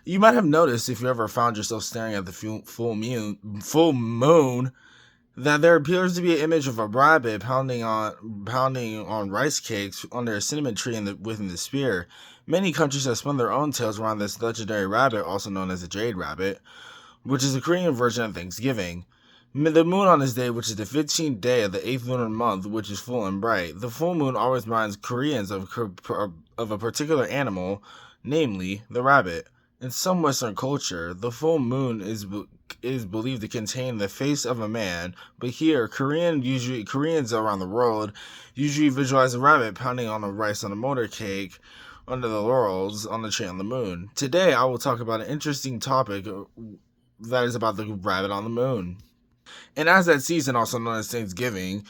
You might have noticed if you ever found yourself staring at the full moon that there appears to be an image of a rabbit pounding on rice cakes under a cinnamon tree within the sphere. Many countries have spun their own tales around this legendary rabbit, also known as the Jade Rabbit, which is a Korean version of Thanksgiving. The moon on this day, which is the 15th day of the 8th lunar month, which is full and bright. The full moon always reminds Koreans of a particular animal, namely the rabbit. In some Western culture, the full moon is believed to contain the face of a man, but here, Koreans around the world usually visualize a rabbit pounding on a rice on a motor cake under the laurels on the tree on the moon. Today, I will talk about an interesting topic that is about the rabbit on the moon. And as that season, also known as Thanksgiving,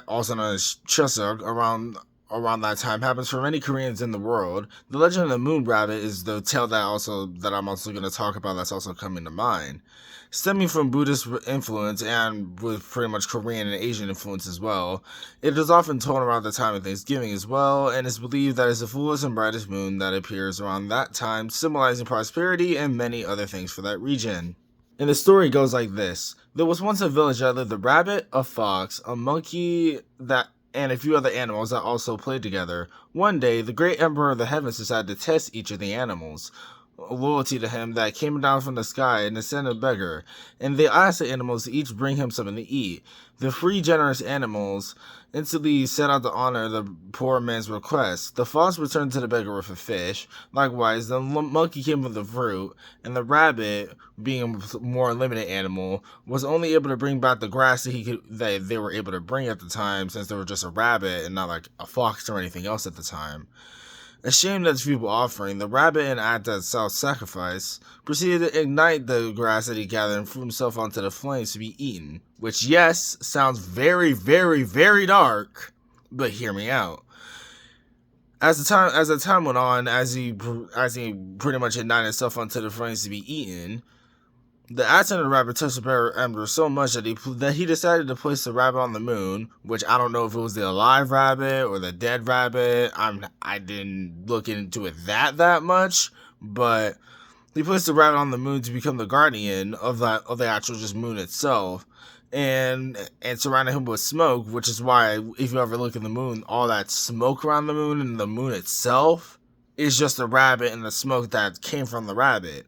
also known as Chuseok, around that time happens for many Koreans in the world, the legend of the moon rabbit is the tale that I'm also going to talk about that's also coming to mind. Stemming from Buddhist influence and with pretty much Korean and Asian influence as well, it is often told around the time of Thanksgiving as well, and is believed that it's the fullest and brightest moon that appears around that time, symbolizing prosperity and many other things for that region. And the story goes like this. There was once a village that lived a rabbit, a fox, a monkey, and a few other animals that also played together. One day, the great emperor of the heavens decided to test each of the animals' loyalty to him that came down from the sky and sent a beggar, and they asked the animals to each bring him something to eat. The free, generous animals instantly set out to honor the poor man's request. The fox returned to the beggar with a fish. Likewise, the monkey came with the fruit, and the rabbit, being a more limited animal, was only able to bring back the grass that they were able to bring at the time, since they were just a rabbit and not like a fox or anything else at the time. Ashamed at the feeble offering, the rabbit, in act of self-sacrifice, proceeded to ignite the grass that he gathered and threw himself onto the flames to be eaten. Which, yes, sounds very, very, very dark, but hear me out. As the time went on, as he pretty much ignited himself onto the flames to be eaten, the accent of the rabbit touched the bear emperor so much that he decided to place the rabbit on the moon, which I don't know if it was the alive rabbit or the dead rabbit. I didn't look into it that much, but he placed the rabbit on the moon to become the guardian of the actual just moon itself, and surrounded him with smoke, which is why if you ever look at the moon, all that smoke around the moon and the moon itself is just the rabbit and the smoke that came from the rabbit.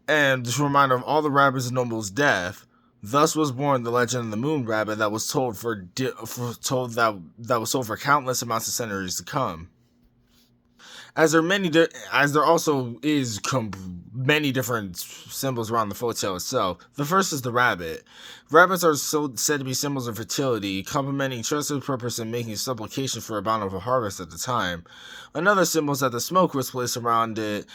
And just a reminder of all the rabbits and nobles' death. Thus was born the legend of the moon rabbit that was told that was told for countless amounts of centuries to come. As there also is many different symbols around the folktale itself. The first is the rabbit. Rabbits are said to be symbols of fertility, complementing trusted purpose and making supplication for a bountiful harvest at the time. Another symbol is that the smoke was placed around it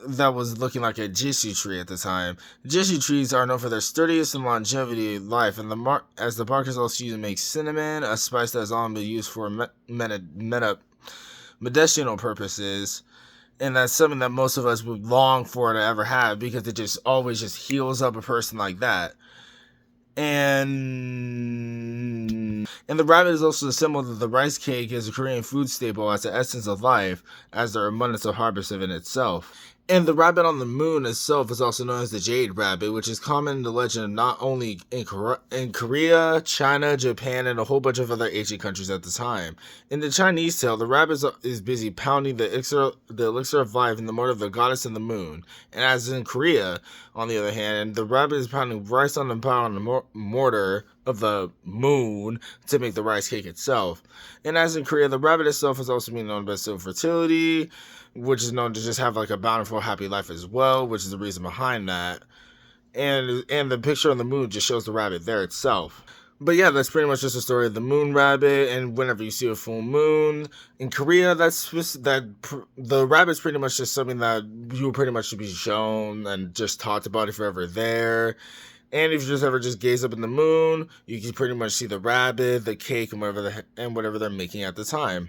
that was looking like a jisoo tree at the time. Jisoo trees are known for their sturdiness and longevity of life, and as the bark is also used to make cinnamon, a spice that has often been used for medicinal purposes, and that's something that most of us would long for to ever have because it just always just heals up a person like that. And the rabbit is also a symbol that the rice cake is a Korean food staple as the essence of life, as their abundance of harvest of it itself. And the rabbit on the moon itself is also known as the Jade Rabbit, which is common in the legend not only in Korea, China, Japan, and a whole bunch of other Asian countries at the time. In the Chinese tale, the rabbit is busy pounding the elixir of life in the mortar of the goddess of the moon. And as in Korea, on the other hand, the rabbit is pounding rice on the mortar of the moon to make the rice cake itself. And as in Korea, the rabbit itself is also being known as fertility, which is known to just have like a bountiful, happy life as well, which is the reason behind that. And the picture on the moon just shows the rabbit there itself. But yeah, that's pretty much just the story of the moon rabbit. And whenever you see a full moon in Korea, the rabbit's pretty much just something that you pretty much should be shown and just talked about if you're ever there. And if you just ever just gaze up in the moon, you can pretty much see the rabbit, the cake, and whatever they're making at the time.